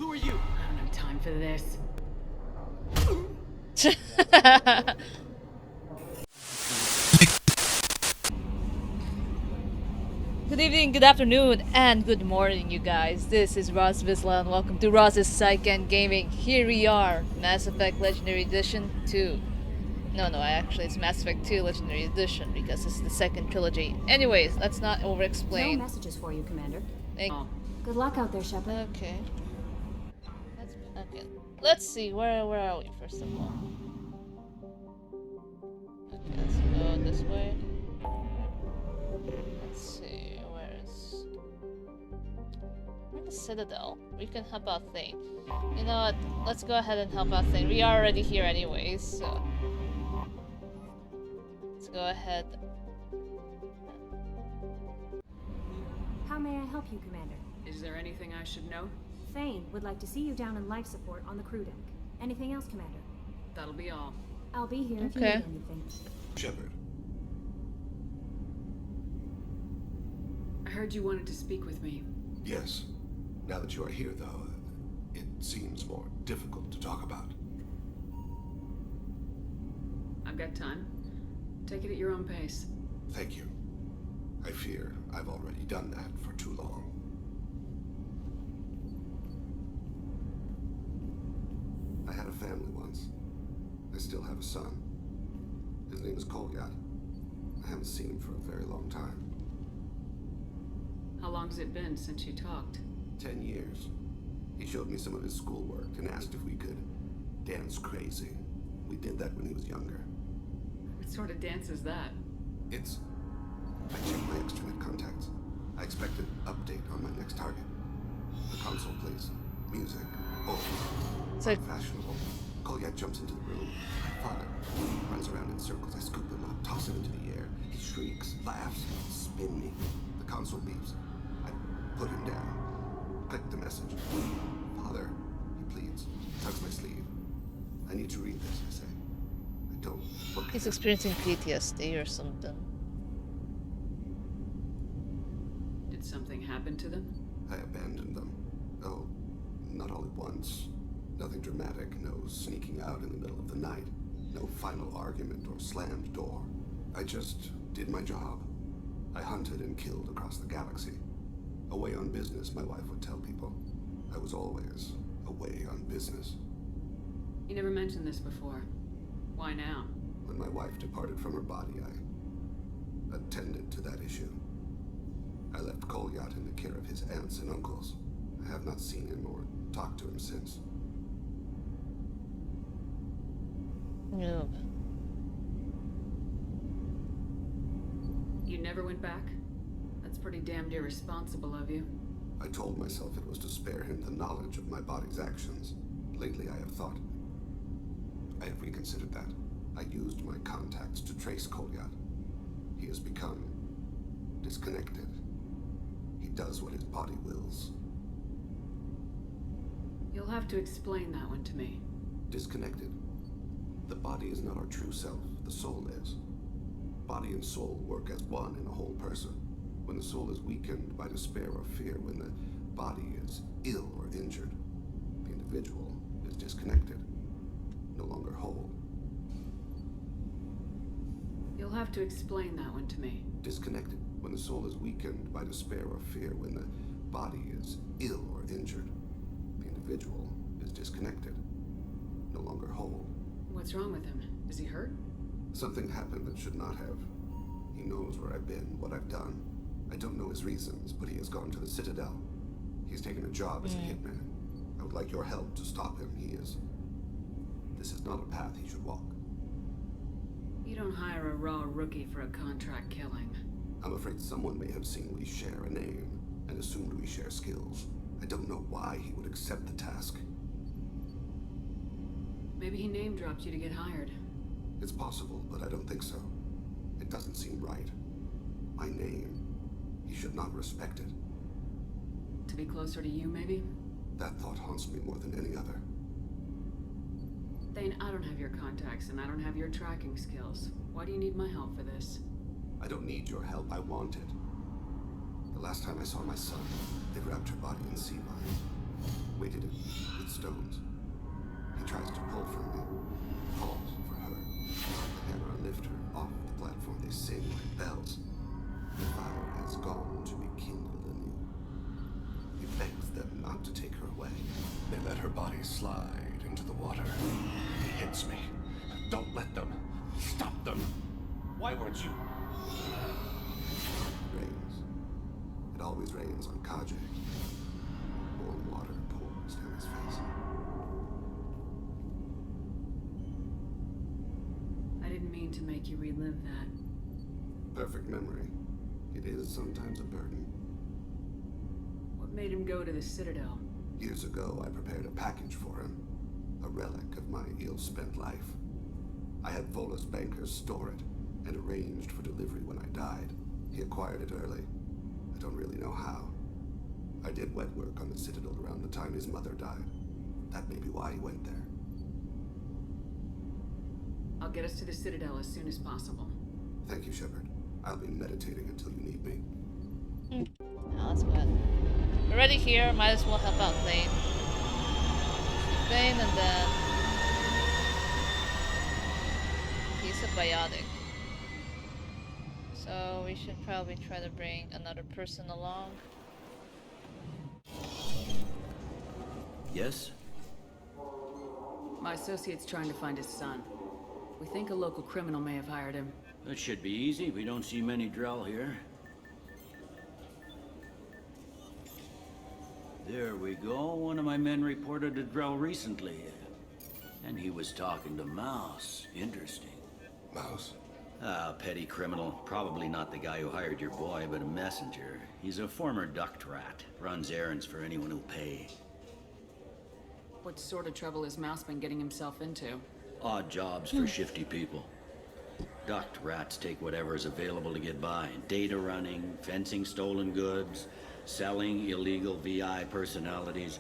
Who are you? I don't have time for this. Good evening, good afternoon, and good morning, you guys. This is Roz Vizsla, and welcome to Roz's Psych and Gaming. Here we are, Mass Effect Legendary Edition 2. Actually, it's Mass Effect 2 Legendary Edition because it's the second trilogy. Anyways, let's not over-explain. No messages for you, Commander. Oh. Good luck out there, Shepard. Okay. Let's see, where are we, first of all? Okay, let's go this way. Let's see, where's the Citadel? We can help out Thane. You know what? Let's go ahead and help out Thane. We are already here anyways, so let's go ahead. How may I help you, Commander? Is there anything I should know? Thane would like to see you down in life support on the crew deck. Anything else, Commander? That'll be all. I'll be here if you Okay. need anything. Shepard. I heard you wanted to speak with me. Yes. Now that you are here, though, it seems more difficult to talk about. I've got time. Take it at your own pace. Thank you. I fear I've already done that for too long. I had a family once. I still have a son. His name is Kolyat. I haven't seen him for a very long time. How long's it been since you talked? 10 years. He showed me some of his schoolwork and asked if we could dance crazy. We did that when he was younger. What sort of dance is that? I checked my extranet contacts. I expect an update on my next target. The console plays music, old, It's like fashionable. Kolyat jumps into the room. My father runs around in circles. I scoop him up, toss him into the air. He shrieks, laughs, spin me. The console beeps. I put him down. Click the message. Father, he pleads, tugs my sleeve. I need to read this, I say. I don't look at he's him. experiencing PTSD or something. Did something happen to them? I abandoned them. Oh, not all at once. Nothing dramatic, no sneaking out in the middle of the night, no final argument or slammed door. I just did my job. I hunted and killed across the galaxy. Away on business, my wife would tell people. I was always away on business. You never mentioned this before. Why now? When my wife departed from her body, I attended to that issue. I left Kolyat in the care of his aunts and uncles. I have not seen him or talked to him since. No. You never went back? That's pretty damned irresponsible of you. I told myself it was to spare him the knowledge of my body's actions. Lately, I have thought. I have reconsidered that. I used my contacts to trace Kolyat. He has become disconnected. He does what his body wills. You'll have to explain that one to me. Disconnected. The body is not our true self. The soul is. Body and soul work as one in a whole person. When the soul is weakened by despair or fear, when the body is ill or injured, the individual is disconnected, no longer whole. You'll have to explain that one to me. Disconnected. When the soul is weakened by despair or fear, when the body is ill or injured, the individual is disconnected, no longer whole. What's wrong with him? Is he hurt? Something happened that should not have. He knows where I've been, what I've done. I don't know his reasons, but he has gone to the Citadel. He's taken a job as a hitman. I would like your help to stop him. This is not a path he should walk. You don't hire a raw rookie for a contract killing. I'm afraid someone may have seen we share a name and assumed we share skills. I don't know why he would accept the task. Maybe he name-dropped you to get hired. It's possible, but I don't think so. It doesn't seem right. My name. He should not respect it. To be closer to you, maybe? That thought haunts me more than any other. Thane, I don't have your contacts, and I don't have your tracking skills. Why do you need my help for this? I don't need your help. I want it. The last time I saw my son, they wrapped her body in sea vines. weighted with stones. He tries to pull from me, calls for her. The hammer lift her off the platform. They sing like bells. The fire has gone to be kindled anew. He begs them not to take her away. They let her body slide into the water. He hits me. Don't let them. Stop them. Why weren't you? It rains. It always rains on Kaji. Warm water pours down his face. I didn't mean to make you relive that. Perfect memory. It is sometimes a burden. What made him go to the Citadel? Years ago, I prepared a package for him. A relic of my ill-spent life. I had Volus bankers store it and arranged for delivery when I died. He acquired it early. I don't really know how. I did wet work on the Citadel around the time his mother died. That may be why he went there. I'll get us to the Citadel as soon as possible. Thank you, Shepard. I'll be meditating until you need me. No, that's good. We're already here, might as well help out Thane. Thane and then... he's a biotic. So we should probably try to bring another person along. Yes? My associate's trying to find his son. We think a local criminal may have hired him. That should be easy. We don't see many Drell here. There we go. One of my men reported a Drell recently. And he was talking to Mouse. Interesting. Mouse? Ah, petty criminal. Probably not the guy who hired your boy, but a messenger. He's a former duct rat. Runs errands for anyone who'll pay. What sort of trouble has Mouse been getting himself into? Odd jobs for shifty people. Duct rats take whatever is available to get by. Data running, fencing stolen goods, selling illegal VI personalities.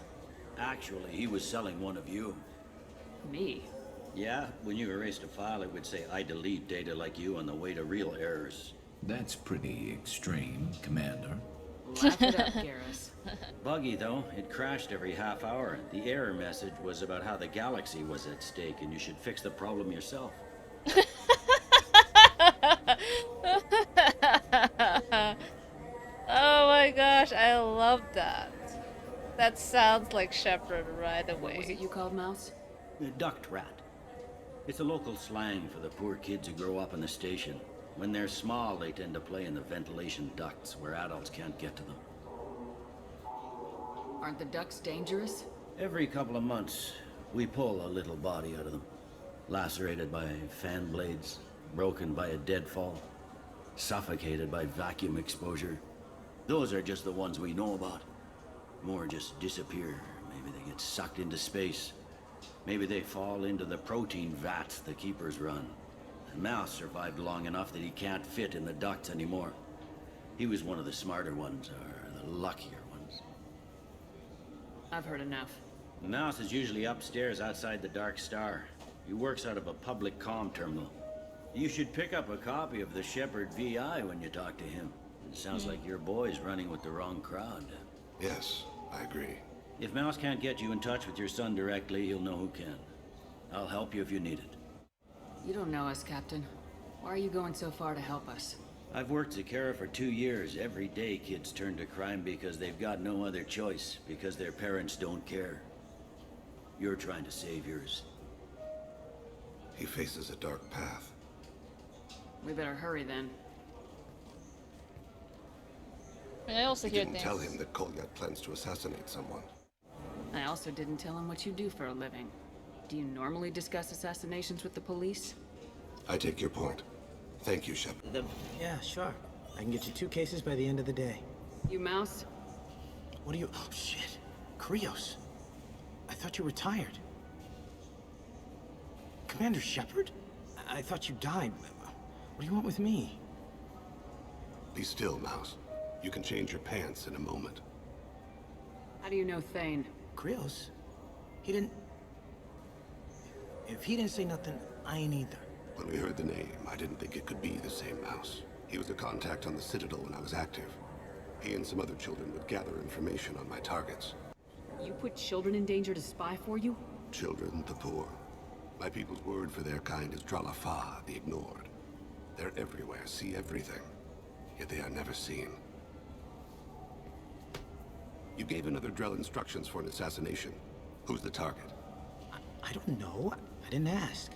Actually, he was selling one of you. Me? Yeah, when you erased a file, it would say, I delete data like you on the way to real errors. That's pretty extreme, Commander. Laugh it up, Garrus. Buggy, though. It crashed every half hour. The error message was about how the galaxy was at stake, and you should fix the problem yourself. Oh my gosh, I love that. That sounds like Shepard right away. What was it you called Mouse? A duct rat. It's a local slang for the poor kids who grow up in the station. When they're small, they tend to play in the ventilation ducts where adults can't get to them. Aren't the ducks dangerous? Every couple of months, we pull a little body out of them. Lacerated by fan blades, broken by a deadfall, suffocated by vacuum exposure. Those are just the ones we know about. More just disappear. Maybe they get sucked into space. Maybe they fall into the protein vats the keepers run. And Mouse survived long enough that he can't fit in the ducts anymore. He was one of the smarter ones, or the luckier ones. I've heard enough. Mouse is usually upstairs outside the Dark Star. He works out of a public comm terminal. You should pick up a copy of the Shepard VI when you talk to him. It sounds like your boy's running with the wrong crowd. Yes, I agree. If Mouse can't get you in touch with your son directly, he'll know who can. I'll help you if you need it. You don't know us, Captain. Why are you going so far to help us? I've worked Zakera for 2 years. Every day kids turn to crime because they've got no other choice, because their parents don't care. You're trying to save yours. He faces a dark path. We better hurry then. And I also You hear didn't things. tell him that Kolyat plans to assassinate someone. I also didn't tell him what you do for a living. Do you normally discuss assassinations with the police? I take your point. Thank you, Shepard. Yeah, sure. I can get you 2 cases by the end of the day. You Mouse? What are you... Oh, shit. Krios. I thought you retired. Commander Shepard? I thought you died. What do you want with me? Be still, Mouse. You can change your pants in a moment. How do you know Thane? Krios? He didn't... If he didn't say nothing, I ain't either. When we heard the name, I didn't think it could be the same Mouse. He was a contact on the Citadel when I was active. He and some other children would gather information on my targets. You put children in danger to spy for you? Children, the poor. My people's word for their kind is Tralafa, the ignored. They're everywhere, see everything. Yet they are never seen. You gave another Drell instructions for an assassination. Who's the target? I don't know. I didn't ask.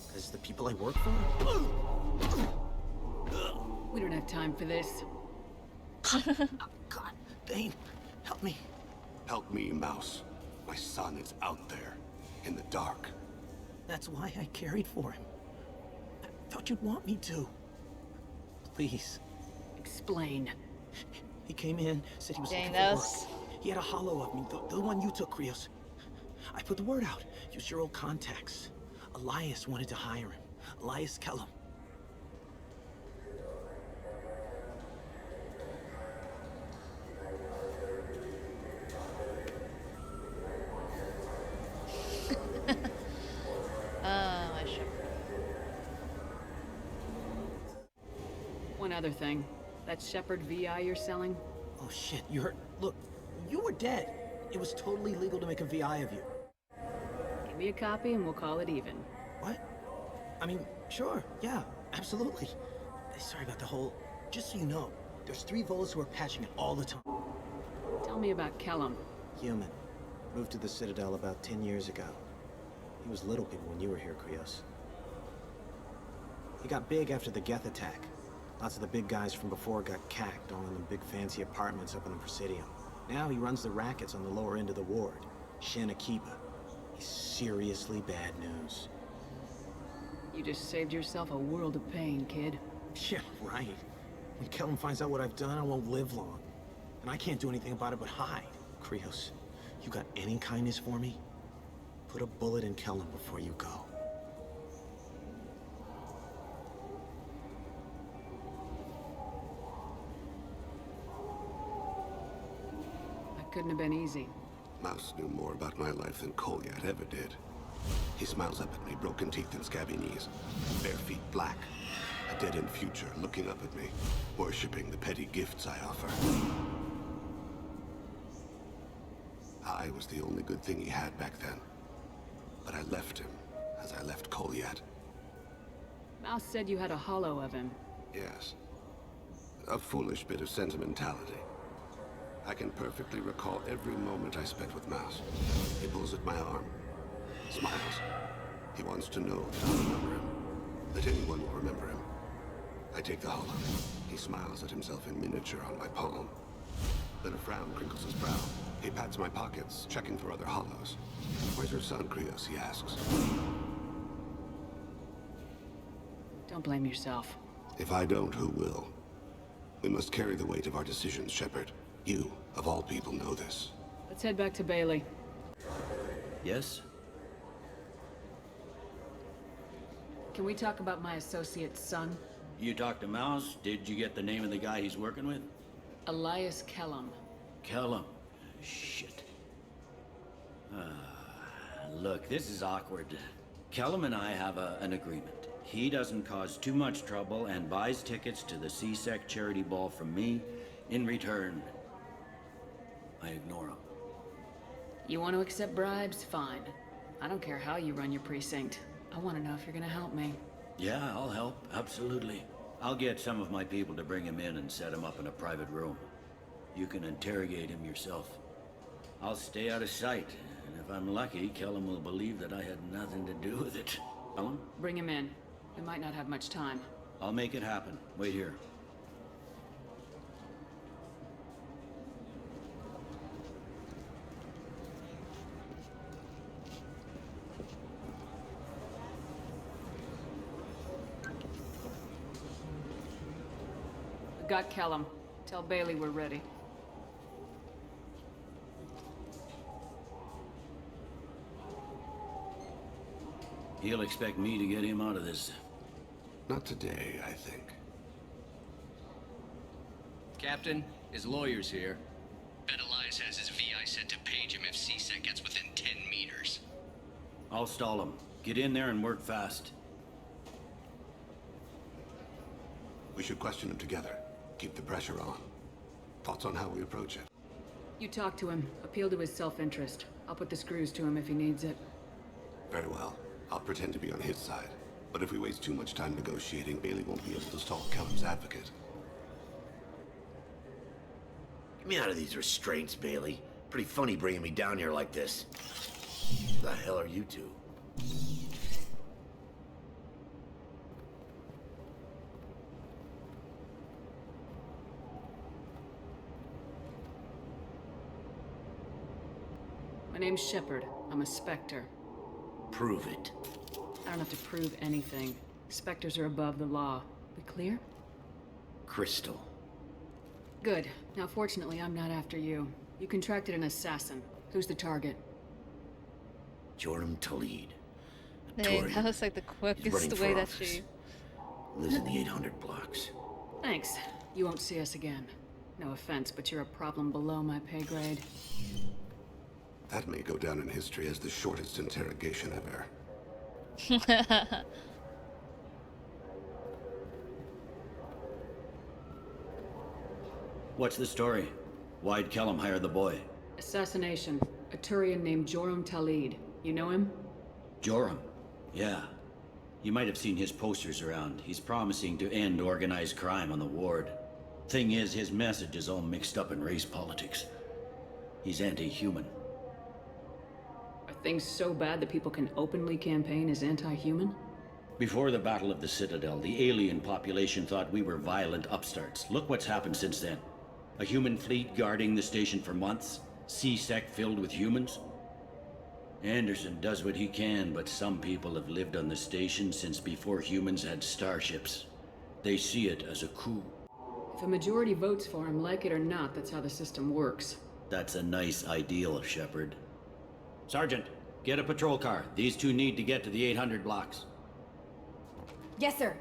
Because the people I work for? We don't have time for this. God, Thane, help me. Help me, Mouse. My son is out there, in the dark. That's why I carried for him. I thought you'd want me to. Please. Explain. He came in, said he was Dang, looking that for was... work. He had a hollow of me, the one you took, Krios. I put the word out. Use your old contacts. Elias wanted to hire him. Elias Kellum. my ship. One other thing. That Shepherd VI you're selling? Oh shit, you heard? Look, you were dead. It was totally legal to make a VI of you. Give me a copy and we'll call it even. What? I mean, sure, yeah, absolutely. Sorry about the whole... Just so you know, there's 3 Volas who are patching it all the time. Tell me about Kellum. Human. Moved to the Citadel about 10 years ago. He was little people when you were here, Krios. He got big after the Geth attack. Lots of the big guys from before got cacked, all in the big fancy apartments up in the Presidium. Now he runs the rackets on the lower end of the ward, Shin Akiba. He's seriously bad news. You just saved yourself a world of pain, kid. Yeah, right. When Kellum finds out what I've done, I won't live long. And I can't do anything about it but hide. Krios, you got any kindness for me? Put a bullet in Kellum before you go. That couldn't have been easy. Mouse knew more about my life than Kolyat ever did. He smiles up at me, broken teeth and scabby knees. Bare feet black. A dead-end future looking up at me, worshipping the petty gifts I offer. I was the only good thing he had back then. But I left him, as I left Kolyat. Mouse said you had a hollow of him. Yes. A foolish bit of sentimentality. I can perfectly recall every moment I spent with Mouse. He pulls at my arm, smiles. He wants to know that I'll remember him, that anyone will remember him. I take the hollow. He smiles at himself in miniature on my palm. Then a frown crinkles his brow. He pats my pockets, checking for other hollows. Where's your son, Krios? He asks. Don't blame yourself. If I don't, who will? We must carry the weight of our decisions, Shepard. You, of all people, know this. Let's head back to Bailey. Yes? Can we talk about my associate's son? You talked to Mouse? Did you get the name of the guy he's working with? Elias Kellum. Kellum. Shit. Look, this is awkward. Kellum and I have an agreement. He doesn't cause too much trouble and buys tickets to the C-Sec charity ball from me. In return, I ignore him. You want to accept bribes? Fine. I don't care how you run your precinct. I want to know if you're gonna help me. Yeah, I'll help. Absolutely. I'll get some of my people to bring him in and set him up in a private room. You can interrogate him yourself. I'll stay out of sight, and if I'm lucky, Kellum will believe that I had nothing to do with it. Kellum? Bring him in. We might not have much time. I'll make it happen. Wait here. We got Kellum. Tell Bailey we're ready. He'll expect me to get him out of this. Not today, I think. Captain, his lawyer's here. Bet Elias has his VI set to page him if C-Sec gets within 10 meters. I'll stall him. Get in there and work fast. We should question him together. Keep the pressure on. Thoughts on how we approach it? You talk to him. Appeal to his self-interest. I'll put the screws to him if he needs it. Very well. I'll pretend to be on his side. But if we waste too much time negotiating, Bailey won't be able to stall Callum's advocate. Get me out of these restraints, Bailey. Pretty funny bringing me down here like this. The hell are you two? My name's Shepard. I'm a Spectre. Prove it. I don't have to prove anything. Spectres are above the law. We clear? Crystal. Good. Now, fortunately, I'm not after you. You contracted an assassin. Who's the target? Joram Talid. A Dang, Tory. that was like the He's quickest running way for that office. she... Lives in the 800 blocks. Thanks. You won't see us again. No offense, but you're a problem below my pay grade. That may go down in history as the shortest interrogation ever. What's the story? Why'd Kellum hire the boy? Assassination. A Turian named Joram Talid. You know him? Joram? Yeah. You might have seen his posters around. He's promising to end organized crime on the ward. Thing is, his message is all mixed up in race politics. He's anti-human. Are things so bad that people can openly campaign as anti-human? Before the Battle of the Citadel, the alien population thought we were violent upstarts. Look what's happened since then. A human fleet guarding the station for months. C-Sec filled with humans. Anderson does what he can, but some people have lived on the station since before humans had starships. They see it as a coup. If a majority votes for him, like it or not, that's how the system works. That's a nice ideal, Shepard. Sergeant, get a patrol car. These two need to get to the 800 blocks. Yes, sir.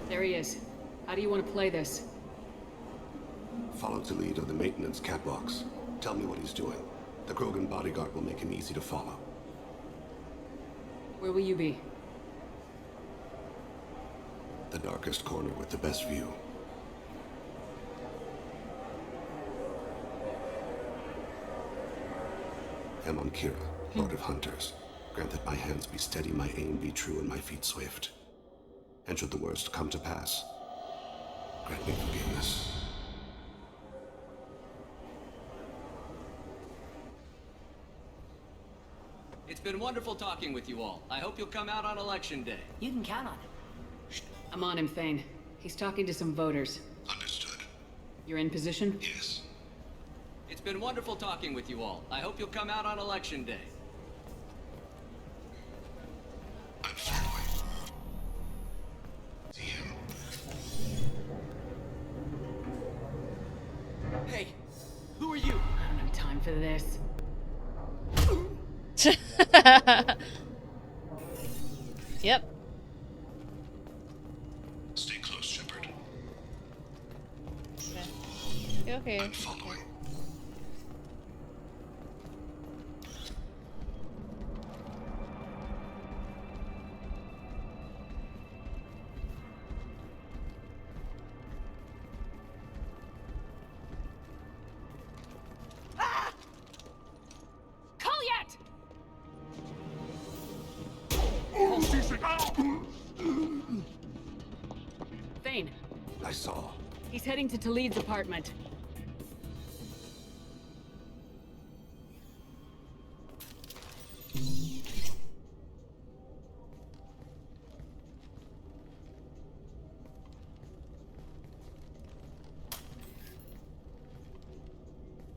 There he is. How do you want to play this? Follow the lead on the maintenance catwalks. Tell me what he's doing. The Krogan bodyguard will make him easy to follow. Where will you be? The darkest corner with the best view. I'm on Kira, Lord of Hunters. Grant that my hands be steady, my aim be true, and my feet swift. And should the worst come to pass, grant me forgiveness. It's been wonderful talking with you all. I hope you'll come out on election day. You can count on it. I'm on him, Thane. He's talking to some voters. Understood. You're in position? Yes. It's been wonderful talking with you all. I hope you'll come out on election day. I'm following. See him. Hey, who are you? I don't have time for this. Yep. Stay close, Shepard. Okay. Okay. I'm following. Thane, I saw. he's heading to Talid's apartment.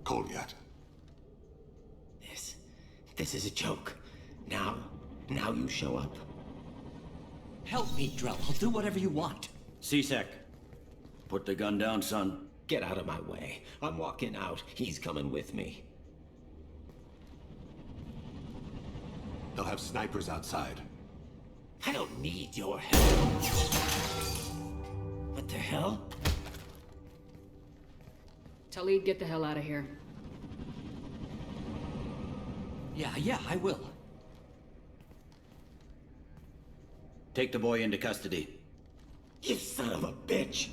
Cold yet? This is a joke. Now you show up. Help me, Drell. I'll do whatever you want. C-Sec, put the gun down, son. Get out of my way. I'm walking out. He's coming with me. They'll have snipers outside. I don't need your help. What the hell? Talid, get the hell out of here. Yeah, I will. Take the boy into custody. You son of a bitch!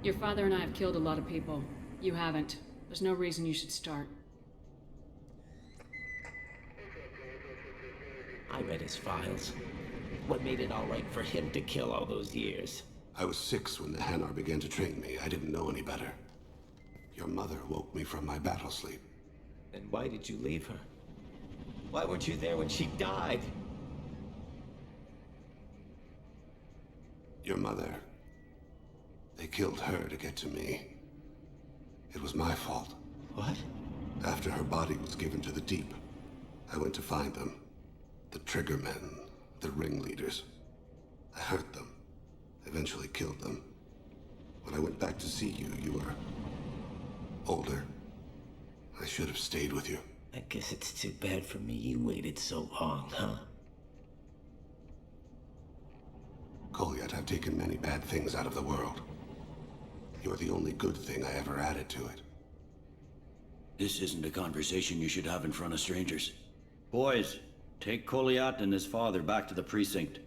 Your father and I have killed a lot of people. You haven't. There's no reason you should start. I read his files. What made it all right for him to kill all those years? I was 6 when the Hanar began to train me. I didn't know any better. Your mother woke me from my battle sleep. Then why did you leave her? Why weren't you there when she died? Your mother. They killed her to get to me. It was my fault. What? After her body was given to the deep, I went to find them. The triggermen, the ringleaders. I hurt them. Eventually killed them. When I went back to see you, you were older. I should have stayed with you. I guess it's too bad for me you waited so long, huh? Goliath, I've taken many bad things out of the world. You're the only good thing I ever added to it. This isn't a conversation you should have in front of strangers. Boys, take Goliath and his father back to the precinct.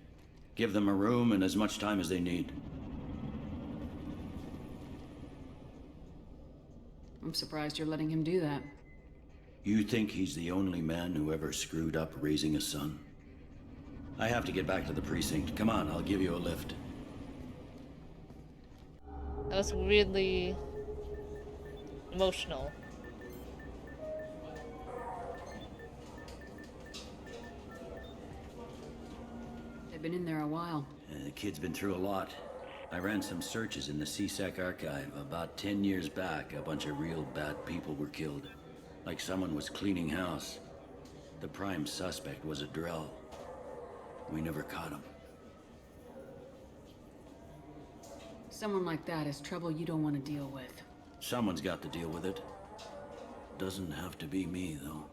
Give them a room and as much time as they need. I'm surprised you're letting him do that. You think he's the only man who ever screwed up raising a son? I have to get back to the precinct. Come on, I'll give you a lift. That was weirdly emotional. They've been in there a while. The kid's been through a lot. I ran some searches in the Psych archive. About 10 years back, a bunch of real bad people were killed. Like someone was cleaning house. The prime suspect was a Drell. We never caught him. Someone like that is trouble you don't want to deal with. Someone's got to deal with it. Doesn't have to be me, though.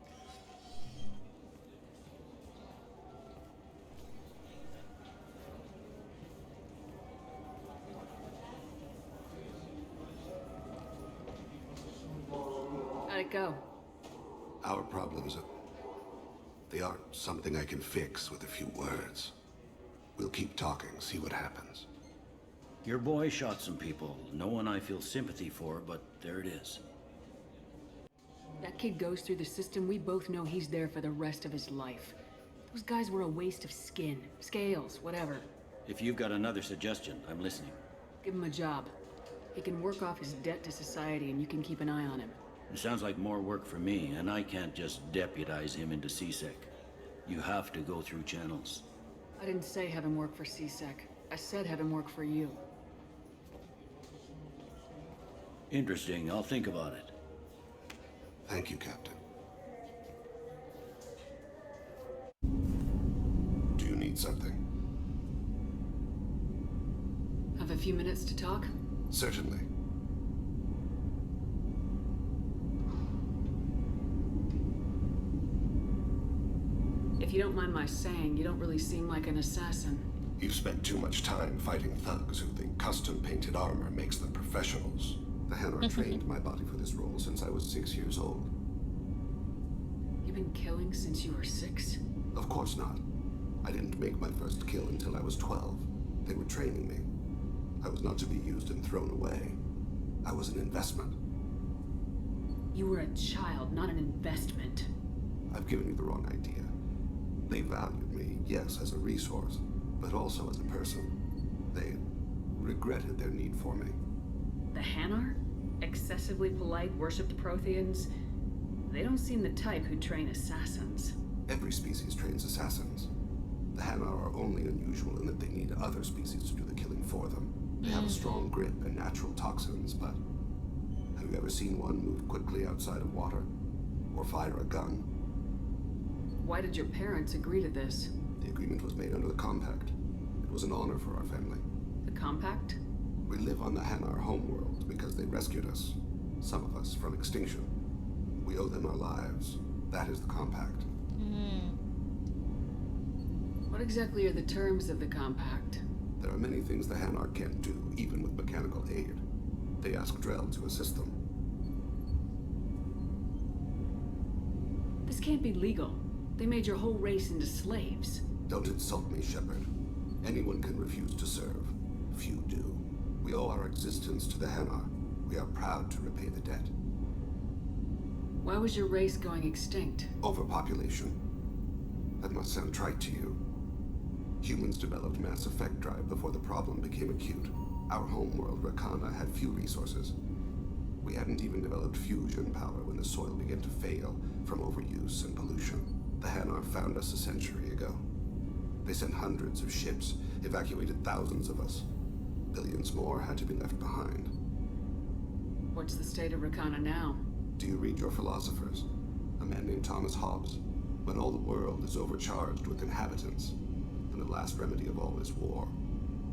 How'd it go? Our problems they aren't something I can fix with a few words. We'll keep talking, see what happens. Your boy shot some people. No one I feel sympathy for, but there it is. That kid goes through the system, we both know he's there for the rest of his life. Those guys were a waste of skin, scales, whatever. If you've got another suggestion, I'm listening. Give him a job. He can work off his debt to society and you can keep an eye on him. It sounds like more work for me, and I can't just deputize him into CSEC. You have to go through channels. I didn't say have him work for CSEC. I said have him work for you. Interesting. I'll think about it. Thank you, Captain. Do you need something? Have a few minutes to talk? Certainly. If you don't mind my saying, you don't really seem like an assassin. You've spent too much time fighting thugs who think custom-painted armor makes them professionals. The Hanar trained my body for this role since I was 6 years old. You've been killing since you were 6? Of course not. I didn't make my first kill until I was 12. They were training me. I was not to be used and thrown away. I was an investment. You were a child, not an investment. I've given you the wrong idea. They valued me, yes, as a resource, but also as a person. They regretted their need for me. The Hanar? Excessively polite, worship the Protheans? They don't seem the type who train assassins. Every species trains assassins. The Hanar are only unusual in that they need other species to do the killing for them. They have a strong grip and natural toxins, but have you ever seen one move quickly outside of water? Or fire a gun? Why did your parents agree to this? The agreement was made under the Compact. It was an honor for our family. The Compact? We live on the Hanar homeworld because they rescued us. Some of us from extinction. We owe them our lives. That is the Compact. What exactly are the terms of the Compact? There are many things the Hanar can't do, even with mechanical aid. They ask Drell to assist them. This can't be legal. They made your whole race into slaves. Don't insult me, Shepard. Anyone can refuse to serve. Few do. We owe our existence to the Hanar. We are proud to repay the debt. Why was your race going extinct? Overpopulation. That must sound trite to you. Humans developed mass effect drive before the problem became acute. Our homeworld, Rakana, had few resources. We hadn't even developed fusion power when the soil began to fail from overuse and pollution. The Hanar found us a century ago. They sent hundreds of ships, evacuated thousands of us. Billions more had to be left behind. What's the state of Rakana now? Do you read your philosophers? A man named Thomas Hobbes. When all the world is overcharged with inhabitants, and the last remedy of all is war,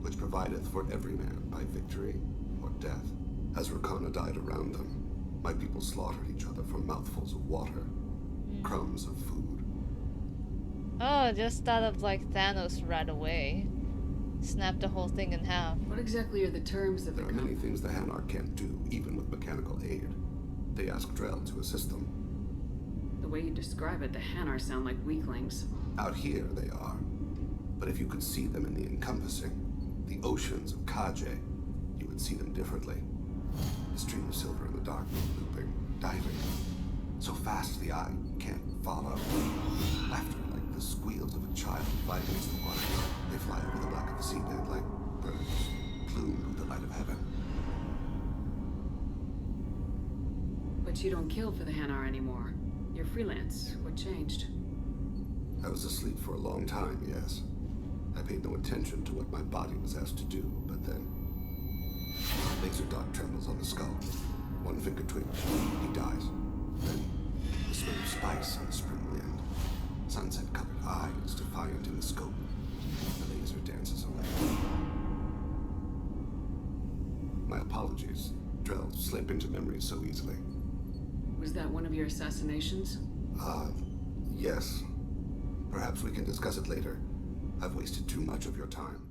which provideth for every man by victory or death. As Rakana died around them, my people slaughtered each other for mouthfuls of water, crumbs of food. Oh, just thought of like Thanos right away. Snap the whole thing in half. What exactly are the terms of the There are many things the Hanar can't do, even with mechanical aid. They ask Drell to assist them. The way you describe it, the Hanar sound like weaklings. Out here they are. But if you could see them in the encompassing, the oceans of Kaje, you would see them differently. The stream of silver in the dark, looping, diving. So fast the eye can't follow. Laughter like the squeals of a child fighting against the water. They fly over the black of the seabed like birds, plumed with the light of heaven. But you don't kill for the Hanar anymore. You're freelance. What changed? I was asleep for a long time, yes. I paid no attention to what my body was asked to do, but then... laser dot trembles on the skull. One finger twitch. He dies. Then, the smell of spice on the spring wind. Sunset-colored eyes defiant in the scope. The laser dances away. My apologies. Drell slip into memory so easily. Was that one of your assassinations? Yes. Perhaps we can discuss it later. I've wasted too much of your time.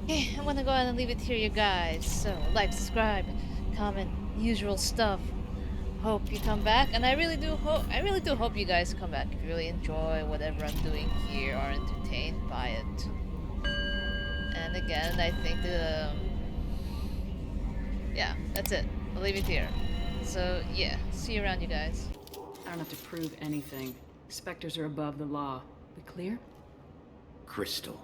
Okay, I'm gonna go ahead and leave it here, you guys. So, like, subscribe, comment, usual stuff. Hope you come back, and I really do hope you guys come back if you really enjoy whatever I'm doing here, are entertained by it. And again, I think yeah, that's it. I'll leave it here. So yeah, see you around, you guys. I don't have to prove anything. Spectres are above the law. We clear? Crystal.